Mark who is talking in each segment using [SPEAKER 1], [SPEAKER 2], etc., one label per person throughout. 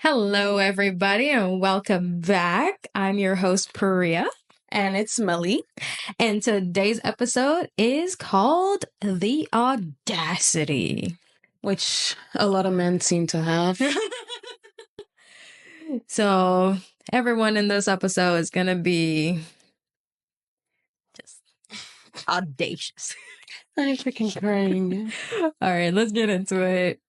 [SPEAKER 1] Hello, everybody, and welcome back. I'm your host, Priya.
[SPEAKER 2] And it's Melli.
[SPEAKER 1] And today's episode is called The Audacity.
[SPEAKER 2] Which a lot of men seem to have.
[SPEAKER 1] So, everyone in this episode is going to be just audacious.
[SPEAKER 2] I'm freaking crying.
[SPEAKER 1] All right, let's get into it.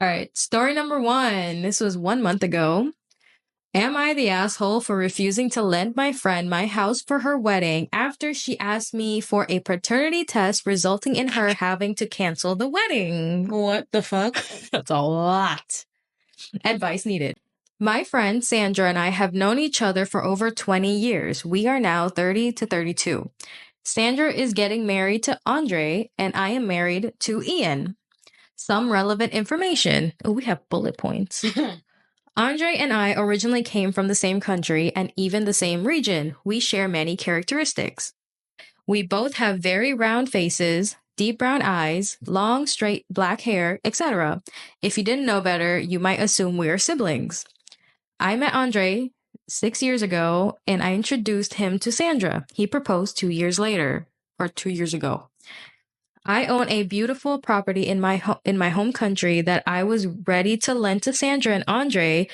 [SPEAKER 1] All right, story number 1. This was 1 month ago. Am I the asshole for refusing to lend my friend my house for her wedding after she asked me for a paternity test, resulting in her having to cancel the wedding?
[SPEAKER 2] What the fuck?
[SPEAKER 1] That's a lot. Advice needed. My friend Sandra and I have known each other for over 20 years. We are now 30 to 32. Sandra is getting married to Andre, and I am married to Ian. Some relevant information. Oh, we have bullet points. Andre and I originally came from the same country and even the same region. We share many characteristics. We both have very round faces, deep brown eyes, long, straight black hair, etc. If you didn't know better, you might assume we are siblings. I met Andre 6 years ago and I introduced him to Sandra. He proposed 2 years later, or 2 years ago. I own a beautiful property in my home country that I was ready to lend to Sandra and Andre.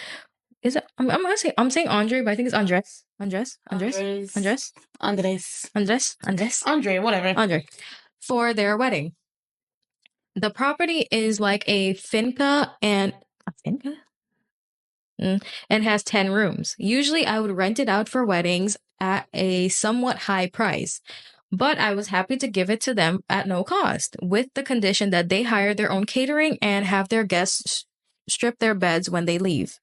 [SPEAKER 1] Is it? I'm saying Andre, but I think it's Andres.
[SPEAKER 2] Andre, whatever.
[SPEAKER 1] Andre, for their wedding. The property is like a finca and has 10 rooms. Usually, I would rent it out for weddings at a somewhat high price. But I was happy to give it to them at no cost, with the condition that they hire their own catering and have their guests strip their beds when they leave.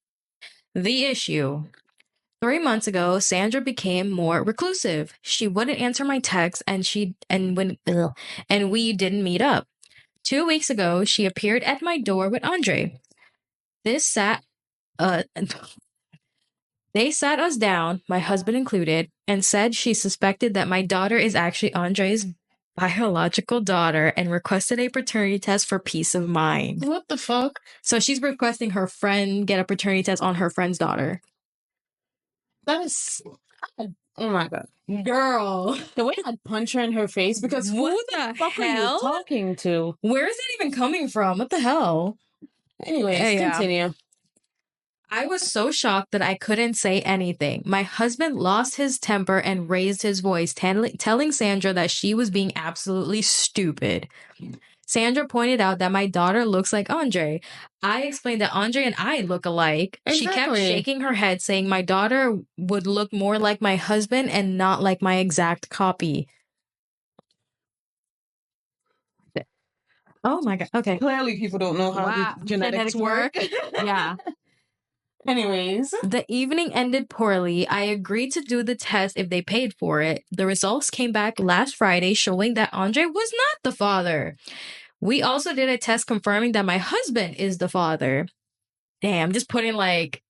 [SPEAKER 1] The issue. 3 months ago, Sandra became more reclusive. She wouldn't answer my texts and we didn't meet up. 2 weeks ago, she appeared at my door with Andre. They sat us down, my husband included, and said she suspected that my daughter is actually Andre's biological daughter and requested a paternity test for peace of mind.
[SPEAKER 2] What the fuck?
[SPEAKER 1] So she's requesting her friend get a paternity test on her friend's daughter.
[SPEAKER 2] That is... Oh my god.
[SPEAKER 1] Girl.
[SPEAKER 2] The way I'd punch her in her face, because who the fuck are you talking to?
[SPEAKER 1] Where is it even coming from? What the hell?
[SPEAKER 2] Anyways, continue.
[SPEAKER 1] I was so shocked that I couldn't say anything. My husband lost his temper and raised his voice, telling Sandra that she was being absolutely stupid. Sandra pointed out that my daughter looks like Andre. I explained that Andre and I look alike.
[SPEAKER 2] Exactly.
[SPEAKER 1] She kept shaking her head, saying my daughter would look more like my husband and not like my exact copy. Oh my god. Okay.
[SPEAKER 2] Clearly people don't know how genetics work.
[SPEAKER 1] Yeah.
[SPEAKER 2] Anyways.
[SPEAKER 1] The evening ended poorly. I agreed to do the test if they paid for it. The results came back last Friday showing that Andre was not the father. We also did a test confirming that my husband is the father. Damn, just putting like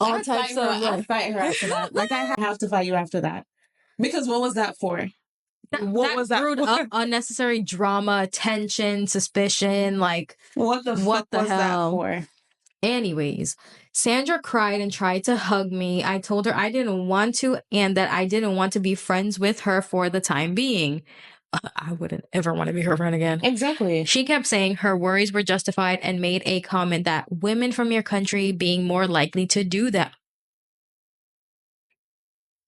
[SPEAKER 1] all types of...
[SPEAKER 2] I'll fight her after that. Like, I have to fight you after that. Because what was that for?
[SPEAKER 1] What was that brewed up unnecessary drama, tension, suspicion, like...
[SPEAKER 2] What the fuck was that for?
[SPEAKER 1] Anyways, Sandra cried and tried to hug me. I told her I didn't want to and that I didn't want to be friends with her for the time being. I wouldn't ever want to be her friend again.
[SPEAKER 2] Exactly.
[SPEAKER 1] She kept saying her worries were justified and made a comment that women from your country being more likely to do that.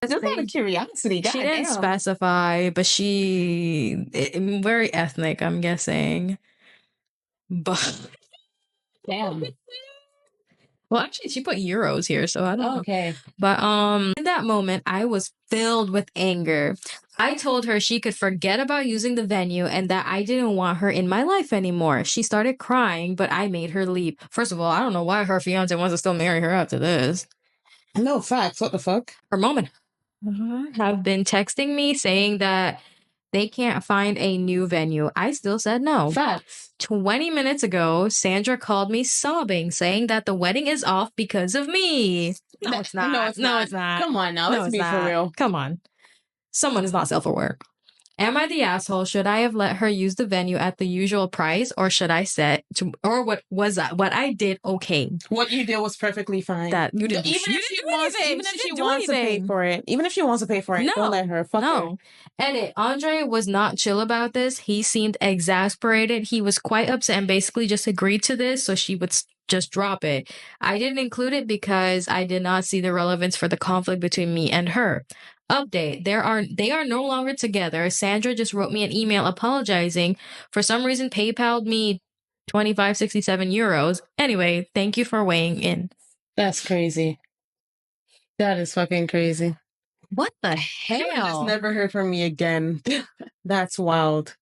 [SPEAKER 2] Just out of curiosity.
[SPEAKER 1] She didn't specify, but very ethnic, I'm guessing. But
[SPEAKER 2] damn.
[SPEAKER 1] Well, actually, she put euros here, so I don't know.
[SPEAKER 2] Okay.
[SPEAKER 1] But in that moment, I was filled with anger. I told her she could forget about using the venue and that I didn't want her in my life anymore. She started crying, but I made her leave. First of all, I don't know why her fiance wants to still marry her after this.
[SPEAKER 2] No, facts. What the fuck?
[SPEAKER 1] Her mom have been texting me saying that they can't find a new venue. I still said no.
[SPEAKER 2] Facts.
[SPEAKER 1] 20 minutes ago, Sandra called me sobbing, saying that the wedding is off because of me. No, it's not.
[SPEAKER 2] No, it's
[SPEAKER 1] No,
[SPEAKER 2] not.
[SPEAKER 1] it's not.
[SPEAKER 2] Come on now,
[SPEAKER 1] No,
[SPEAKER 2] let's
[SPEAKER 1] it's
[SPEAKER 2] be
[SPEAKER 1] not.
[SPEAKER 2] for real.
[SPEAKER 1] Come on. Someone is not self-aware. Am I the asshole? Should I have let her use the venue at the usual price, or should I set to, or what was that? What I did, okay.
[SPEAKER 2] What you did was perfectly fine.
[SPEAKER 1] That you didn't.
[SPEAKER 2] Even if she wants, even if she wants to pay for it,
[SPEAKER 1] No,
[SPEAKER 2] don't let her. Fuck her.
[SPEAKER 1] no. Edit. Andre was not chill about this. He seemed exasperated. He was quite upset and basically just agreed to this so she would just drop it. I didn't include it because I did not see the relevance for the conflict between me and her. Update. They are no longer together. Sandra just wrote me an email apologizing. For some reason, PayPal'd me 25.67 euros. Anyway, thank you for weighing in.
[SPEAKER 2] That's crazy. That is fucking crazy.
[SPEAKER 1] What the hell?
[SPEAKER 2] You just never heard from me again. That's wild.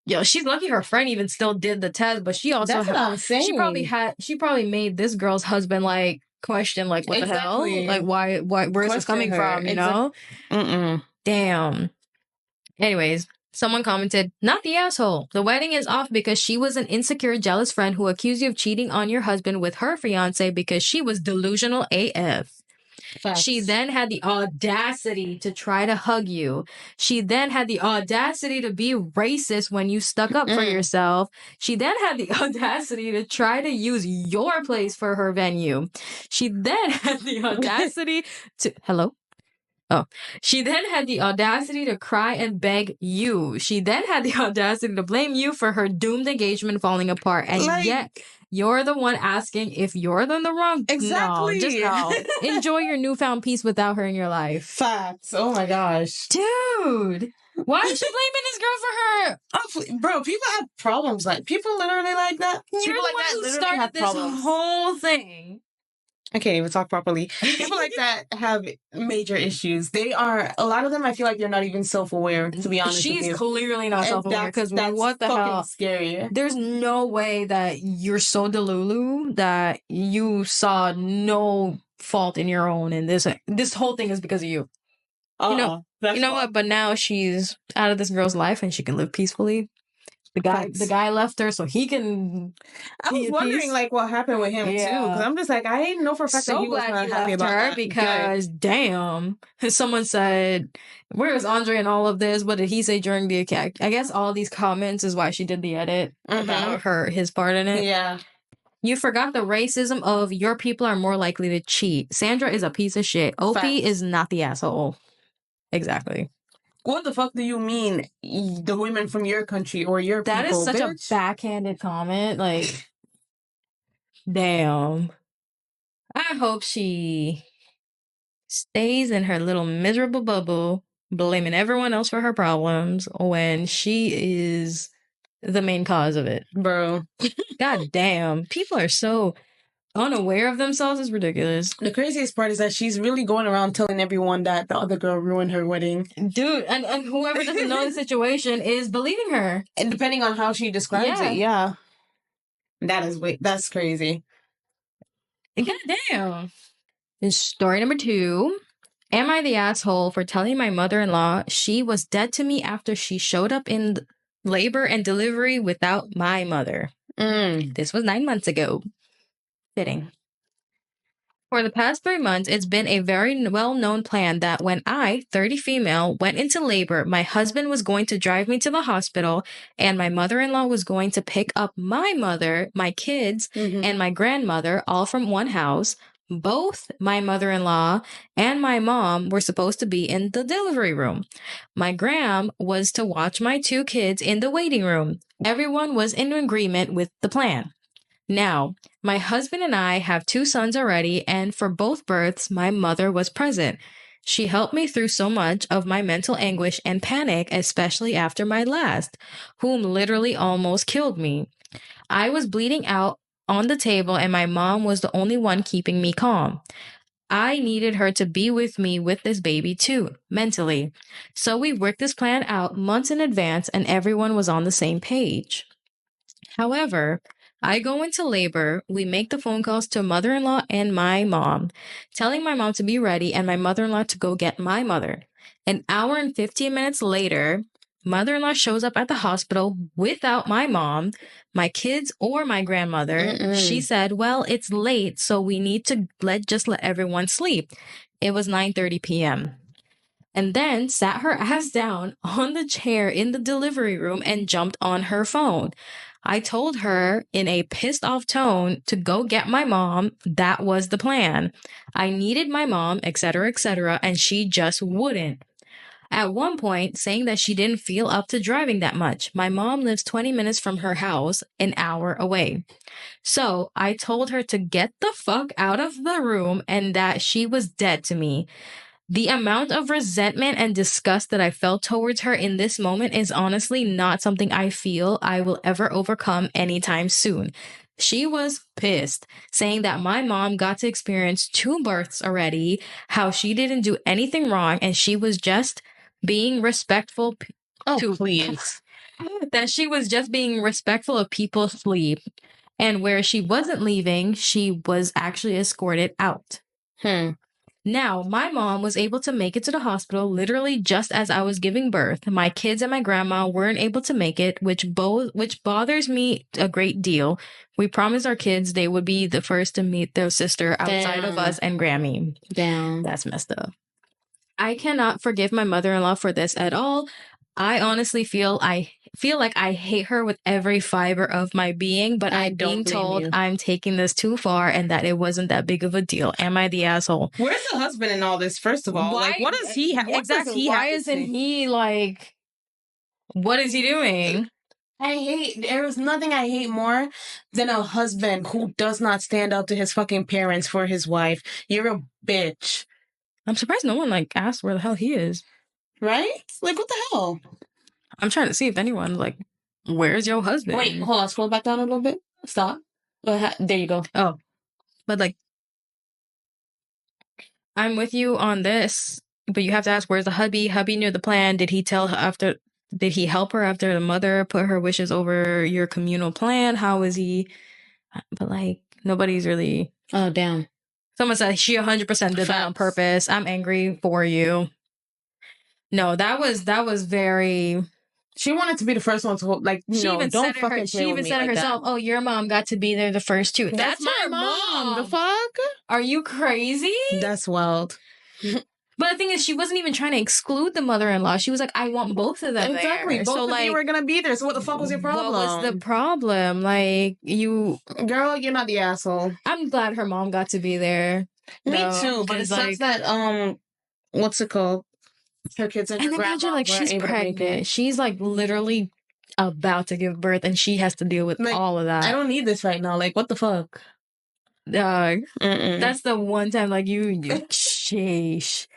[SPEAKER 1] Yo, she's lucky her friend even still did the test, but she also
[SPEAKER 2] That's what I'm saying.
[SPEAKER 1] she probably made this girl's husband like question like what the hell? Like why where's this coming from, you know? Damn. Anyways, someone commented, not the asshole. The wedding is off because she was an insecure, jealous friend who accused you of cheating on your husband with her fiance because she was delusional AF.
[SPEAKER 2] Facts.
[SPEAKER 1] She then had the audacity to try to hug you. She then had the audacity to be racist when you stuck up for yourself. She then had the audacity to try to use your place for her venue. She then had the audacity to... Hello? Oh. She then had the audacity to cry and beg you. She then had the audacity to blame you for her doomed engagement falling apart. And yet... You're the one asking if you're in the wrong.
[SPEAKER 2] Exactly.
[SPEAKER 1] No, just no. Enjoy your newfound peace without her in your life.
[SPEAKER 2] Facts. Oh my gosh.
[SPEAKER 1] Dude. Why is she blaming this girl for her?
[SPEAKER 2] Oh, bro, people have problems. Like, people literally like that.
[SPEAKER 1] You're
[SPEAKER 2] People
[SPEAKER 1] the
[SPEAKER 2] like
[SPEAKER 1] one
[SPEAKER 2] that
[SPEAKER 1] who
[SPEAKER 2] literally
[SPEAKER 1] started
[SPEAKER 2] have
[SPEAKER 1] this
[SPEAKER 2] problems.
[SPEAKER 1] whole thing.
[SPEAKER 2] I can't even talk properly. People like that have major issues. A lot of them, I feel like they're not even self-aware, to be honest with you.
[SPEAKER 1] She's clearly not self-aware because what the hell?
[SPEAKER 2] Scary.
[SPEAKER 1] There's no way that you're so delulu that you saw no fault in your own and this whole thing is because of you. You know what? But now she's out of this girl's life and she can live peacefully. The guy left her so he can.
[SPEAKER 2] I was wondering like what happened with him too, because I'm just like I didn't know for a fact that he was not happy about her
[SPEAKER 1] because damn, someone said where is Andre in all of this? What did he say during the? I guess all these comments is why she did the edit about his part in it.
[SPEAKER 2] Yeah.
[SPEAKER 1] You forgot the racism of your people are more likely to cheat. Sandra is a piece of shit. Opie is not the asshole. Exactly.
[SPEAKER 2] What the fuck do you mean, the women from your country or your people?
[SPEAKER 1] That is such a backhanded comment. Like, damn. I hope she stays in her little miserable bubble, blaming everyone else for her problems when she is the main cause of it.
[SPEAKER 2] Bro.
[SPEAKER 1] God damn. People are so unaware of themselves. It's ridiculous.
[SPEAKER 2] The craziest part is that she's really going around telling everyone that the other girl ruined her wedding.
[SPEAKER 1] Dude, and whoever doesn't know the situation is believing her.
[SPEAKER 2] And depending on how she describes it, yeah. That's crazy.
[SPEAKER 1] God damn. Story number 2. Am I the asshole for telling my mother-in-law she was dead to me after she showed up in labor and delivery without my mother? This was 9 months ago. Fitting. For the past 3 months, it's been a very well-known plan that when I, 30 female, went into labor, my husband was going to drive me to the hospital and my mother-in-law was going to pick up my mother, my kids, and my grandmother all from one house. Both my mother-in-law and my mom were supposed to be in the delivery room. My gram was to watch my 2 kids in the waiting room. Everyone was in agreement with the plan. Now, my husband and I have 2 sons already, and for both births, my mother was present. She helped me through so much of my mental anguish and panic, especially after my last, whom literally almost killed me. I was bleeding out on the table, and my mom was the only one keeping me calm. I needed her to be with me with this baby too, mentally. So we worked this plan out months in advance, and everyone was on the same page. However, I go into labor, we make the phone calls to mother-in-law and my mom, telling my mom to be ready and my mother-in-law to go get my mother. An hour and 15 minutes later, Mother-in-law shows up at the hospital without my mom, my kids, or my grandmother. She said, well, it's late, so we need to just let everyone sleep. It was 9:30 p.m. And then sat her ass down on the chair in the delivery room and jumped on her phone. I told her in a pissed off tone to go get my mom. That was the plan. I needed my mom, etc., and she just wouldn't. At one point, saying that she didn't feel up to driving that much. My mom lives 20 minutes from her house, an hour away. So I told her to get the fuck out of the room and that she was dead to me. The amount of resentment and disgust that I felt towards her in this moment is honestly not something I feel I will ever overcome anytime soon. She was pissed, saying that my mom got to experience 2 births already, how she didn't do anything wrong, and she was just being respectful
[SPEAKER 2] please.
[SPEAKER 1] that she was just being respectful of people's sleep. And where she wasn't leaving, she was actually escorted out. Now, my mom was able to make it to the hospital literally just as I was giving birth. My kids and my grandma weren't able to make it, which bothers me a great deal. We promised our kids they would be the first to meet their sister outside of us and Grammy.
[SPEAKER 2] Damn.
[SPEAKER 1] That's messed up. I cannot forgive my mother-in-law for this at all. I honestly feel like I hate her with every fiber of my being, but I'm being told I'm taking this too far and that it wasn't that big of a deal. Am I the asshole?
[SPEAKER 2] Where's the husband in all this, first of all? Like, what does he have?
[SPEAKER 1] Exactly. Why isn't he like, what is he doing?
[SPEAKER 2] There is nothing I hate more than a husband who does not stand up to his fucking parents for his wife. You're a bitch.
[SPEAKER 1] I'm surprised no one like asked where the hell he is.
[SPEAKER 2] Right? Like, what the hell?
[SPEAKER 1] I'm trying to see if anyone like, where's your husband?
[SPEAKER 2] Wait, hold on. Scroll back down a little bit. Stop. There you go.
[SPEAKER 1] Oh, but like, I'm with you on this, but you have to ask, where's the hubby? Hubby knew the plan. Did he help her after the mother put her wishes over your communal plan? How is he? But like, nobody's really.
[SPEAKER 2] Oh, damn.
[SPEAKER 1] Someone said she 100% did that on purpose. I'm angry for you. No, that was very.
[SPEAKER 2] She wanted to be the first one to like. She even said it
[SPEAKER 1] herself. Oh, your mom got to be there the first two. That's
[SPEAKER 2] my mom. The fuck?
[SPEAKER 1] Are you crazy?
[SPEAKER 2] That's wild.
[SPEAKER 1] But the thing is, she wasn't even trying to exclude the mother-in-law. She was like, I want both of them
[SPEAKER 2] exactly.
[SPEAKER 1] there.
[SPEAKER 2] Both
[SPEAKER 1] so,
[SPEAKER 2] of
[SPEAKER 1] like,
[SPEAKER 2] you were gonna be there. So what the fuck was your problem?
[SPEAKER 1] What was the problem? Like,
[SPEAKER 2] girl, you're not the asshole.
[SPEAKER 1] I'm glad her mom got to be there.
[SPEAKER 2] Me too. But it sucks that what's it called? Her kids and her grandma
[SPEAKER 1] imagine, like, she's pregnant. She's like literally about to give birth, and she has to deal with like, all of that.
[SPEAKER 2] I don't need this right now. Like, what the fuck?
[SPEAKER 1] That's the one time, like, you sheesh.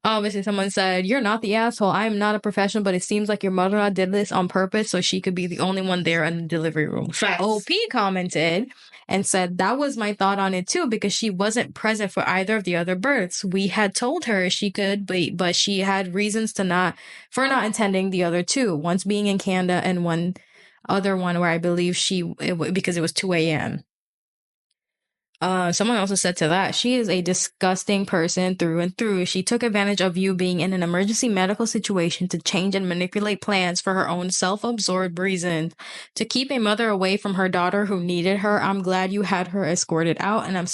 [SPEAKER 1] Obviously, someone said, you're not the asshole. I am not a professional, but it seems like your mother-in-law did this on purpose so she could be the only one there in the delivery room.
[SPEAKER 2] Facts.
[SPEAKER 1] OP commented and said, that was my thought on it too, because she wasn't present for either of the other births. We had told her she could, but she had reasons for not attending the other two. Once being in Canada and one other one where I believe because it was 2 a.m. Someone also said to that, she is a disgusting person through and through. She took advantage of you being in an emergency medical situation to change and manipulate plans for her own self-absorbed reasons. To keep a mother away from her daughter who needed her, I'm glad you had her escorted out, and I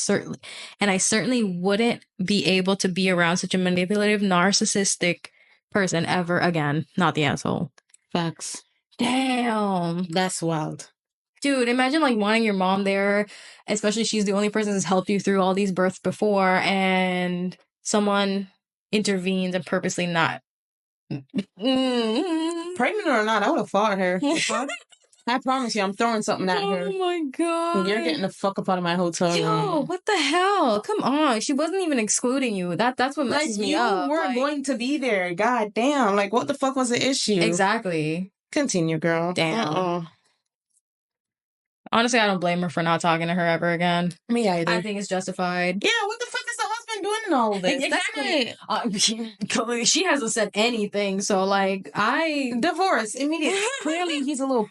[SPEAKER 1] certainly wouldn't be able to be around such a manipulative, narcissistic person ever again. Not the asshole.
[SPEAKER 2] Facts.
[SPEAKER 1] Damn.
[SPEAKER 2] That's wild.
[SPEAKER 1] Dude, imagine like wanting your mom there, especially she's the only person that's helped you through all these births before, and someone intervenes and purposely not.
[SPEAKER 2] Pregnant or not, I would have fought her. I promise you, I'm throwing something at her.
[SPEAKER 1] Oh my god.
[SPEAKER 2] You're getting the fuck up out of my hotel room.
[SPEAKER 1] Yo, what the hell? Come on. She wasn't even excluding you. That's what messes me up.
[SPEAKER 2] You were going to be there. God damn. Like, what the fuck was the issue?
[SPEAKER 1] Exactly.
[SPEAKER 2] Continue, girl.
[SPEAKER 1] Damn. Honestly, I don't blame her for not talking to her ever again.
[SPEAKER 2] Me either.
[SPEAKER 1] I think it's justified.
[SPEAKER 2] Yeah, what the fuck is the husband doing in all of this?
[SPEAKER 1] Exactly. She hasn't said anything, so like,
[SPEAKER 2] divorce immediately. Clearly, he's a little.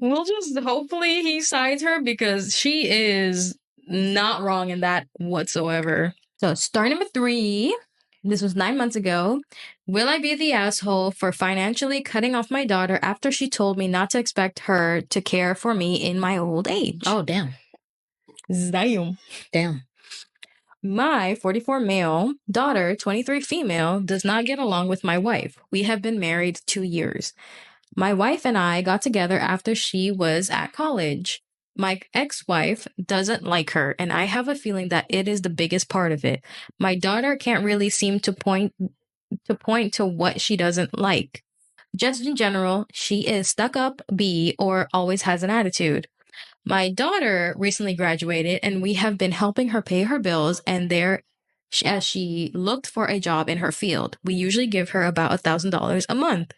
[SPEAKER 1] We'll just hopefully he sides her because she is not wrong in that whatsoever. So, star number 3. This was 9 months ago. Will I be the asshole for financially cutting off my daughter after she told me not to expect her to care for me in my old age?
[SPEAKER 2] Oh, damn. Damn.
[SPEAKER 1] My 44 male daughter, 23 female, does not get along with my wife. We have been married 2 years. My wife and I got together after she was at college. My ex-wife doesn't like her, and I have a feeling that it is the biggest part of it. My daughter can't really seem to point to what she doesn't like. Just in general, she is stuck up, B, or always has an attitude. My daughter recently graduated, and we have been helping her pay her bills, and as she looked for a job in her field. We usually give her about $1,000 a month.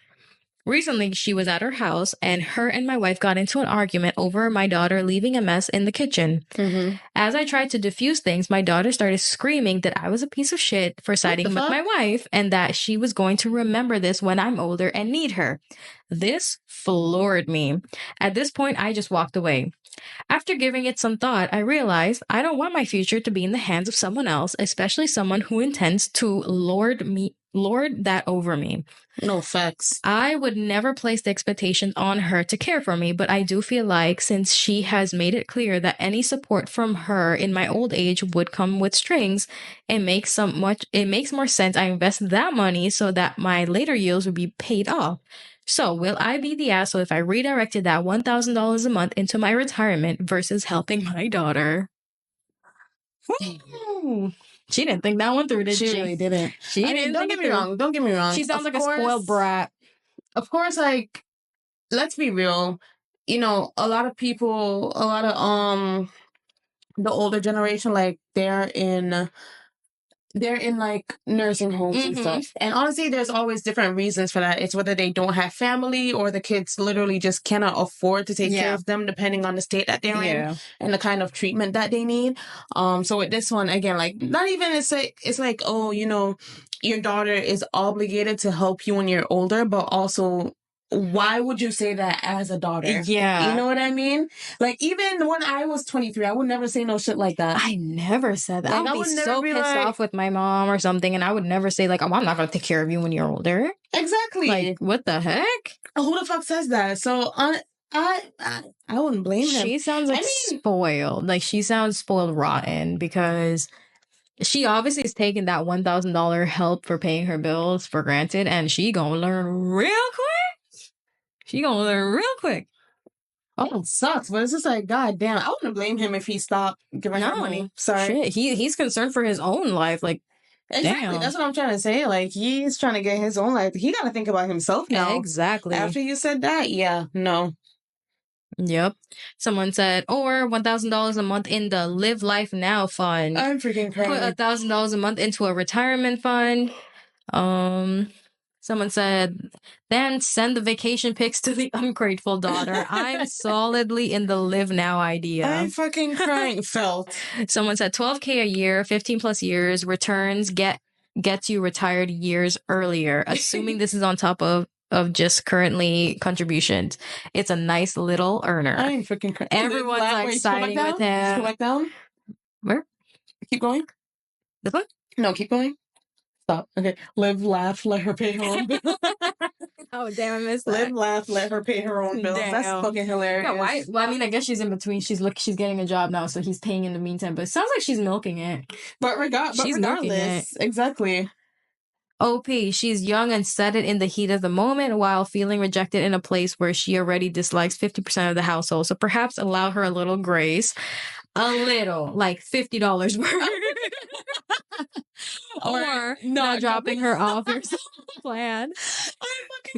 [SPEAKER 1] Recently, she was at her house, and her and my wife got into an argument over my daughter leaving a mess in the kitchen.
[SPEAKER 2] Mm-hmm.
[SPEAKER 1] As I tried to diffuse things, my daughter started screaming that I was a piece of shit for siding with my wife and that she was going to remember this when I'm older and need her. This floored me. At this point, I just walked away. After giving it some thought, I realized I don't want my future to be in the hands of someone else, especially someone who intends to lord that over me.
[SPEAKER 2] No, facts.
[SPEAKER 1] I would never place the expectation on her to care for me, but I do feel like since she has made it clear that any support from her in my old age would come with strings, it makes more sense I invest that money so that my later years will be paid off. So, will I be the asshole if I redirected that $1,000 a month into my retirement versus helping my daughter? Woo. She didn't think that one through, did she?
[SPEAKER 2] She really didn't.
[SPEAKER 1] Don't get
[SPEAKER 2] me wrong.
[SPEAKER 1] She sounds like a spoiled brat.
[SPEAKER 2] Of course, like, let's be real. You know, a lot of the older generation, like, they're in like nursing homes and stuff. And honestly, there's always different reasons for that. It's whether they don't have family or the kids literally just cannot afford to take care of them, depending on the state that they're in and the kind of treatment that they need. So with this one, again, like, not even it's like, oh, you know, your daughter is obligated to help you when you're older, but also, why would you say that as a daughter?
[SPEAKER 1] Yeah.
[SPEAKER 2] You know what I mean? Like, even when I was 23, I would never say no shit like that.
[SPEAKER 1] I never said that.
[SPEAKER 2] Like,
[SPEAKER 1] I would be so pissed off with my mom or something, and I would never say, like, oh, I'm not going to take care of you when you're older.
[SPEAKER 2] Exactly.
[SPEAKER 1] Like, what the heck?
[SPEAKER 2] Who the fuck says that? So, I wouldn't blame him.
[SPEAKER 1] She sounds like spoiled. Like, she sounds spoiled rotten because she obviously is taking that $1,000 help for paying her bills for granted, and she gonna learn real quick.
[SPEAKER 2] Oh, it sucks, but it's just like, god damn, I wouldn't blame him if he stopped giving her money. Sorry.
[SPEAKER 1] Shit. He's concerned for his own life. Like,
[SPEAKER 2] exactly.
[SPEAKER 1] Damn.
[SPEAKER 2] That's what I'm trying to say. Like, he's trying to get his own life. He got to think about himself now.
[SPEAKER 1] Exactly.
[SPEAKER 2] After you said that, yeah, no.
[SPEAKER 1] Yep. Someone said, or $1,000 a month in the Live Life Now fund.
[SPEAKER 2] I'm freaking crying.
[SPEAKER 1] Put $1,000 a month into a retirement fund. Someone said, then send the vacation pics to the ungrateful daughter. I'm solidly in the Live Now idea.
[SPEAKER 2] I'm fucking crying. Felt.
[SPEAKER 1] Someone said $12,000 a year, 15 plus years, returns gets you retired years earlier, assuming this is on top of just currently contributions. It's a nice little earner.
[SPEAKER 2] I'm freaking crying.
[SPEAKER 1] Everyone's like siding with him.
[SPEAKER 2] Go back down.
[SPEAKER 1] Where?
[SPEAKER 2] Keep going.
[SPEAKER 1] This one?
[SPEAKER 2] No, keep going. Stop. Okay. Live, laugh, let her pay her own bills.
[SPEAKER 1] Oh, damn, I missed that.
[SPEAKER 2] Live, laugh, let her pay her own bills.
[SPEAKER 1] Damn.
[SPEAKER 2] That's fucking hilarious.
[SPEAKER 1] Yeah, why? Well, I mean, I guess she's in between. She's getting a job now, so he's paying in the meantime. But it sounds like she's milking it.
[SPEAKER 2] But regardless, exactly.
[SPEAKER 1] OP, she's young and said it in the heat of the moment while feeling rejected in a place where she already dislikes 50% of the household. So perhaps allow her a little grace. A little, like $50 worth. Or not dropping her off your plan.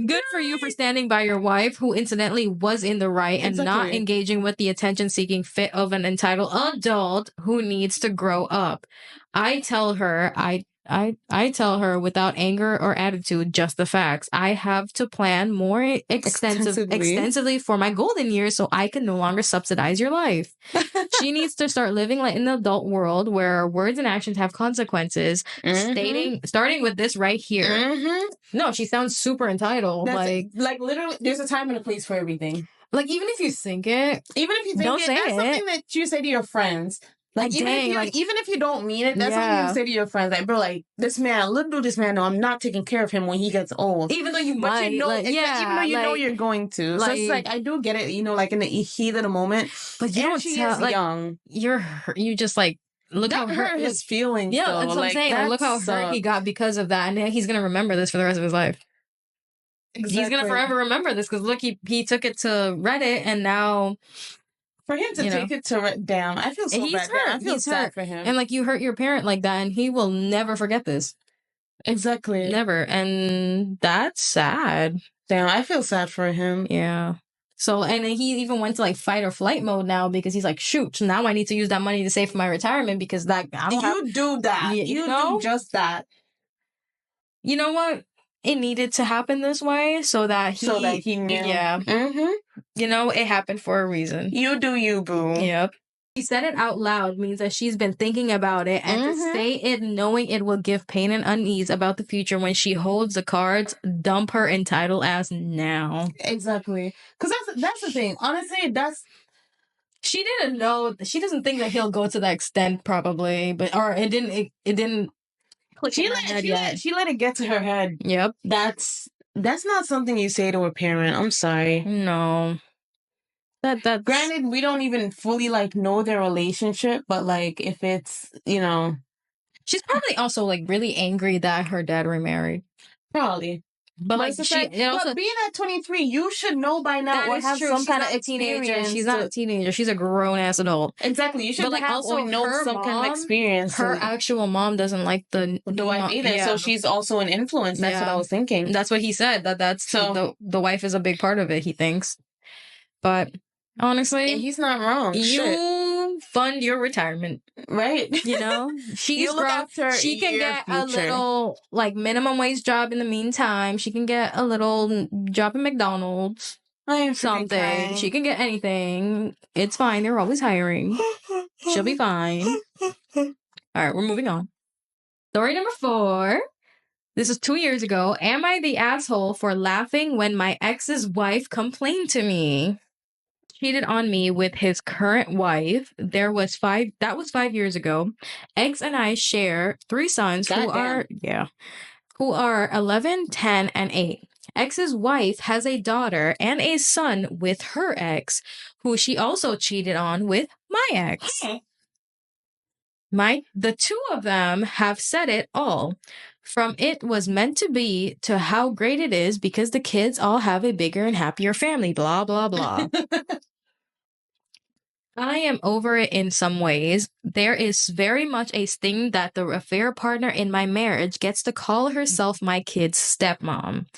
[SPEAKER 1] Good for you for standing by your wife, who incidentally was in the right and not engaging with the attention-seeking fit of an entitled adult who needs to grow up. I tell her without anger or attitude, just the facts. I have to plan more extensively for my golden years so I can no longer subsidize your life. She needs to start living like in the adult world where words and actions have consequences. Starting with this right here. No, she sounds super entitled. Like
[SPEAKER 2] literally, there's a time and a place for everything.
[SPEAKER 1] Like, even if you think it,
[SPEAKER 2] don't say
[SPEAKER 1] it.
[SPEAKER 2] That's something that you say to your friends. Like, even if you don't mean it, that's something you say to your friends. Like, bro, like, this man, little do this man know I'm not taking care of him when he gets old.
[SPEAKER 1] Even though you
[SPEAKER 2] But
[SPEAKER 1] might,
[SPEAKER 2] you know,
[SPEAKER 1] like, yeah,
[SPEAKER 2] even though you know
[SPEAKER 1] like,
[SPEAKER 2] you're going to. So it's like, I do get it, you know, like in the heat of the moment.
[SPEAKER 1] but you
[SPEAKER 2] And
[SPEAKER 1] don't
[SPEAKER 2] she
[SPEAKER 1] tell,
[SPEAKER 2] is
[SPEAKER 1] like,
[SPEAKER 2] young.
[SPEAKER 1] you just like, look
[SPEAKER 2] That
[SPEAKER 1] how
[SPEAKER 2] hurt his feelings.
[SPEAKER 1] Yeah,
[SPEAKER 2] though.
[SPEAKER 1] that's what I'm
[SPEAKER 2] Like,
[SPEAKER 1] saying. Like,
[SPEAKER 2] that
[SPEAKER 1] look how hurt he got because of that, and he's gonna remember this for the rest of his life.
[SPEAKER 2] Exactly.
[SPEAKER 1] He's gonna forever remember this because look, he took it to Reddit, and now
[SPEAKER 2] for him to take it to down, I feel so bad.
[SPEAKER 1] Hurt.
[SPEAKER 2] I feel sad for him.
[SPEAKER 1] And like, you hurt your parent like that, and he will never forget this.
[SPEAKER 2] Exactly.
[SPEAKER 1] Never, and that's sad.
[SPEAKER 2] Damn, I feel sad for him.
[SPEAKER 1] Yeah. So, and then he even went to like fight or flight mode now because he's like, shoot, now I need to use that money to save for my retirement because that
[SPEAKER 2] do that. You do just that.
[SPEAKER 1] You know what? It needed to happen this way so that he knew. Yeah.
[SPEAKER 2] Mm-hmm.
[SPEAKER 1] You know, it happened for a reason.
[SPEAKER 2] You do you, boo.
[SPEAKER 1] Yep. She said it out loud means that she's been thinking about it, and to say it knowing it will give pain and unease about the future when she holds the cards, dump her entitled ass now.
[SPEAKER 2] Exactly. Because that's the thing. Honestly,
[SPEAKER 1] she didn't know. She doesn't think that he'll go to that extent, probably, but it didn't.
[SPEAKER 2] She let it get to her head.
[SPEAKER 1] Yep.
[SPEAKER 2] That's not something you say to a parent. I'm sorry.
[SPEAKER 1] No. That's
[SPEAKER 2] granted, we don't even fully like know their relationship, but like if it's, you know,
[SPEAKER 1] she's probably also like really angry that her dad remarried.
[SPEAKER 2] Probably. But like but being at 23, you should know by now or have some kind of experience.
[SPEAKER 1] She's not a teenager. She's a grown ass adult.
[SPEAKER 2] Exactly. You should
[SPEAKER 1] like
[SPEAKER 2] have
[SPEAKER 1] also
[SPEAKER 2] or know some kind of experience.
[SPEAKER 1] Her actual mom doesn't like the
[SPEAKER 2] wife either, so she's also an influence. That's what I was thinking.
[SPEAKER 1] That's what he said. That's so the wife is a big part of it. He thinks, but honestly,
[SPEAKER 2] he's not wrong.
[SPEAKER 1] You fund your retirement,
[SPEAKER 2] right?
[SPEAKER 1] You know, she's grown. She can get a little like minimum wage job in the meantime. She can get a little job in McDonald's. Something. She can get anything. It's fine. They're always hiring. She'll be fine. All right, we're moving on. Story number 4. This is 2 years ago. Am I the asshole for laughing when my ex's wife complained to me? Cheated on me with his current wife. That was 5 years ago. Ex and I share 3 sons who are 11, 10, and 8. Ex's wife has a daughter and a son with her ex, who she also cheated on with my ex. The 2 of them have said it all. From it was meant to be to how great it is because the kids all have a bigger and happier family, blah, blah, blah. I am over it in some ways. There is very much a sting that the affair partner in my marriage gets to call herself my kid's stepmom.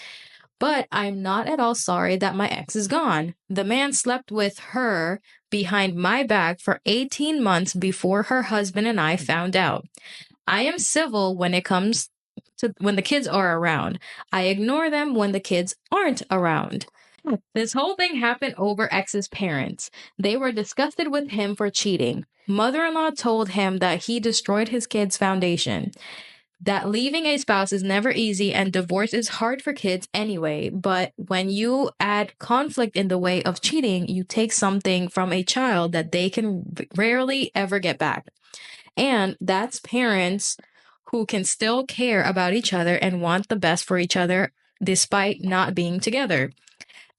[SPEAKER 1] But I'm not at all sorry that my ex is gone. The man slept with her behind my back for 18 months before her husband and I found out. I am civil when it comes to when the kids are around. I ignore them when the kids aren't around. This whole thing happened over ex's parents. They were disgusted with him for cheating. Mother-in-law told him that he destroyed his kids' foundation. That leaving a spouse is never easy and divorce is hard for kids anyway. But when you add conflict in the way of cheating, you take something from a child that they can rarely ever get back. And that's parents who can still care about each other and want the best for each other despite not being together.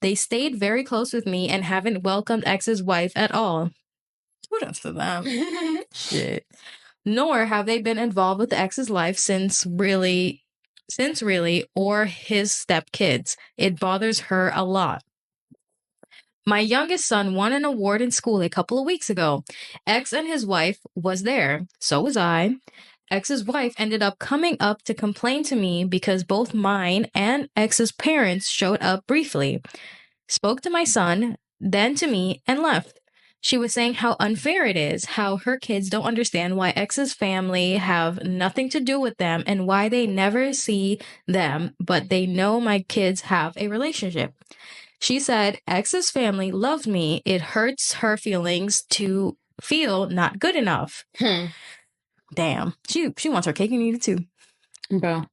[SPEAKER 1] They stayed very close with me and haven't welcomed ex's wife at all. Kudos to them. Shit. Nor have they been involved with the ex's life since really, or his stepkids. It bothers her a lot. My youngest son won an award in school a couple of weeks ago. Ex and his wife was there. So was I. Ex's wife ended up coming up to complain to me because both mine and ex's parents showed up briefly. Spoke to my son, then to me, and left. She was saying how unfair it is, how her kids don't understand why ex's family have nothing to do with them and why they never see them, but they know my kids have a relationship. She said ex's family loved me. It hurts her feelings to feel not good enough. Damn. She wants her cake and eat it too.
[SPEAKER 2] Bro.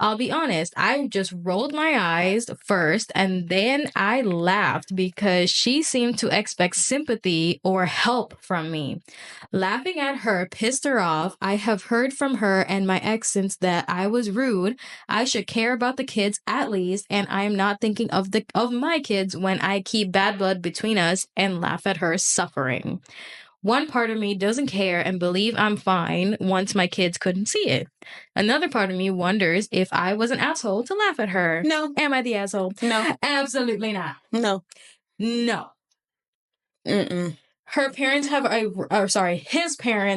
[SPEAKER 1] I'll be honest, I just rolled my eyes first and then I laughed because she seemed to expect sympathy or help from me. Laughing at her pissed her off. I have heard from her and my ex since that I was rude. I should care about the kids at least, and I am not thinking of my kids when I keep bad blood between us and laugh at her suffering. One part of me doesn't care and believe I'm fine once my kids couldn't see it. Another part of me wonders if I was an asshole to laugh at her.
[SPEAKER 2] No.
[SPEAKER 1] Am I the asshole?
[SPEAKER 2] No.
[SPEAKER 1] Absolutely not.
[SPEAKER 2] No.
[SPEAKER 1] No.
[SPEAKER 2] Mm-mm.
[SPEAKER 1] His parents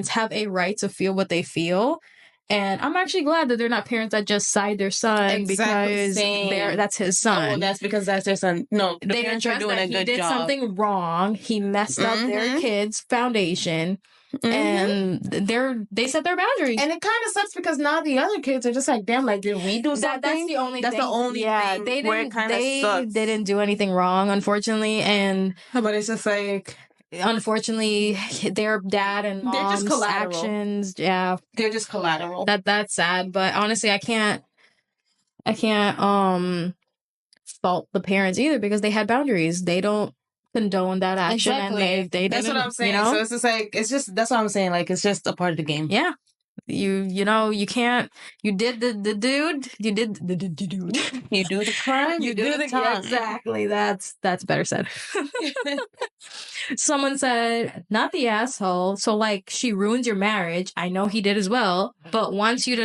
[SPEAKER 1] have a right to feel what they feel. And I'm actually glad that they're not parents that just side their son because that's his son.
[SPEAKER 2] Oh, that's because that's their son. No, the parents are doing a good job. He
[SPEAKER 1] did something wrong. He messed up their kid's foundation. And they set their boundaries.
[SPEAKER 2] And it kind of sucks because now the other kids are just like, damn, like, did we do something?
[SPEAKER 1] That's the only
[SPEAKER 2] thing where it kind of sucks.
[SPEAKER 1] They didn't do anything wrong, unfortunately. And
[SPEAKER 2] but it's just like,
[SPEAKER 1] unfortunately, their dad and mom's actions, they're
[SPEAKER 2] just collateral.
[SPEAKER 1] That's sad. But honestly, I can't fault the parents either because they had boundaries. They don't condone that action.
[SPEAKER 2] Exactly.
[SPEAKER 1] And they
[SPEAKER 2] that's
[SPEAKER 1] didn't,
[SPEAKER 2] what I'm saying.
[SPEAKER 1] You know?
[SPEAKER 2] So it's just like, that's what I'm saying. Like, it's just a part of the game.
[SPEAKER 1] Yeah. You can't, you did the dude, you did the dude.
[SPEAKER 2] You do the crime, you do the time.
[SPEAKER 1] Exactly. That's better said. Someone said, not the asshole. So like she ruins your marriage. I know he did as well, but wants you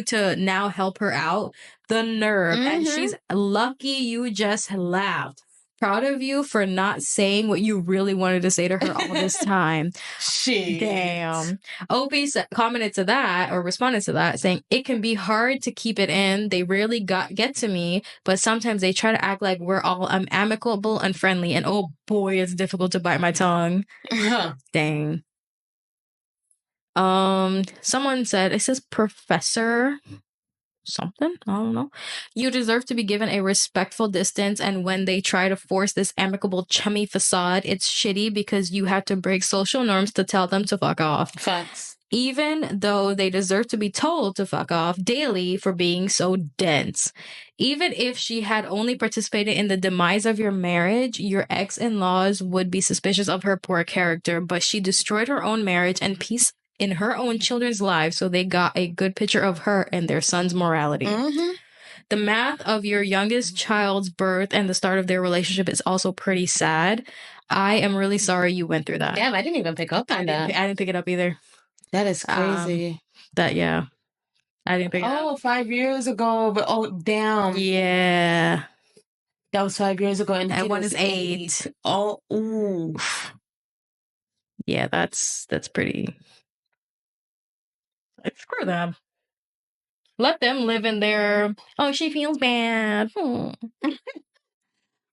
[SPEAKER 1] to now help her out. The nerve. And she's lucky you just laughed. Proud of you for not saying what you really wanted to say to her all this time.
[SPEAKER 2] Shit.
[SPEAKER 1] Damn. Opie commented to that or responded to that saying, it can be hard to keep it in. They rarely get to me, but sometimes they try to act like we're all amicable and friendly. And oh boy, it's difficult to bite my tongue. Dang. Someone said, it says Professor something, I don't know. You deserve to be given a respectful distance, and when they try to force this amicable chummy facade, it's shitty because you have to break social norms to tell them to fuck off.
[SPEAKER 2] Facts.
[SPEAKER 1] Even though they deserve to be told to fuck off daily for being so dense. Even if she had only participated in the demise of your marriage, your ex-in-laws would be suspicious of her poor character, but she destroyed her own marriage and peace in her own children's lives, so they got a good picture of her and their son's morality. The math of your youngest child's birth and the start of their relationship is also pretty sad. I am really sorry you went through that.
[SPEAKER 2] Damn, I didn't even pick up on that.
[SPEAKER 1] I didn't pick it up either.
[SPEAKER 2] That is crazy.
[SPEAKER 1] I didn't pick it up.
[SPEAKER 2] Oh, 5 years ago, but damn.
[SPEAKER 1] Yeah.
[SPEAKER 2] That was 5 years ago. And
[SPEAKER 1] one is 8.
[SPEAKER 2] Oh, ooh.
[SPEAKER 1] Yeah, that's pretty... Screw them. Let them live in their, she feels bad.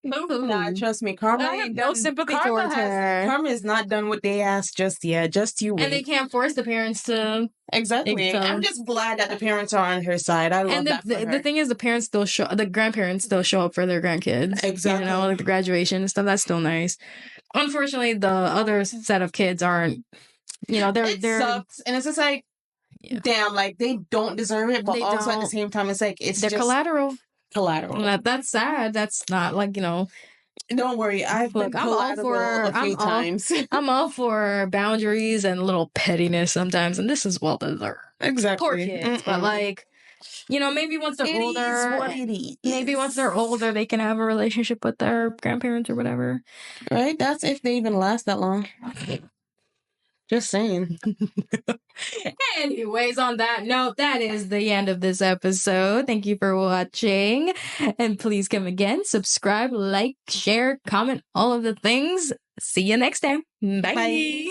[SPEAKER 2] Nah, trust me, Karma
[SPEAKER 1] I have no sympathy towards her.
[SPEAKER 2] Karma is not done what they asked just yet. Just you wait.
[SPEAKER 1] And they can't force the parents to.
[SPEAKER 2] Exactly. I'm just glad that the parents are on her side. I love that for her.
[SPEAKER 1] The thing is, the grandparents still show up for their grandkids.
[SPEAKER 2] Exactly.
[SPEAKER 1] You know, like the graduation and stuff. That's still nice. Unfortunately, the other set of kids aren't. You know, they're
[SPEAKER 2] sucks, and it's just like. Yeah. Damn, like they don't deserve it, but they also at the same time, it's like they're just collateral.
[SPEAKER 1] That's sad. That's not like, you know.
[SPEAKER 2] Don't worry, I've been collateral a few times.
[SPEAKER 1] I'm all for boundaries and a little pettiness sometimes, and this is well deserved.
[SPEAKER 2] Exactly.
[SPEAKER 1] Poor kids, but like, you know, maybe once they're older, maybe once they're older, they can have a relationship with their grandparents or whatever.
[SPEAKER 2] Right? That's if they even last that long. Just saying.
[SPEAKER 1] Anyways, on that note, that is the end of this episode. Thank you for watching. And please come again, subscribe, like, share, comment, all of the things. See you next time. Bye. Bye.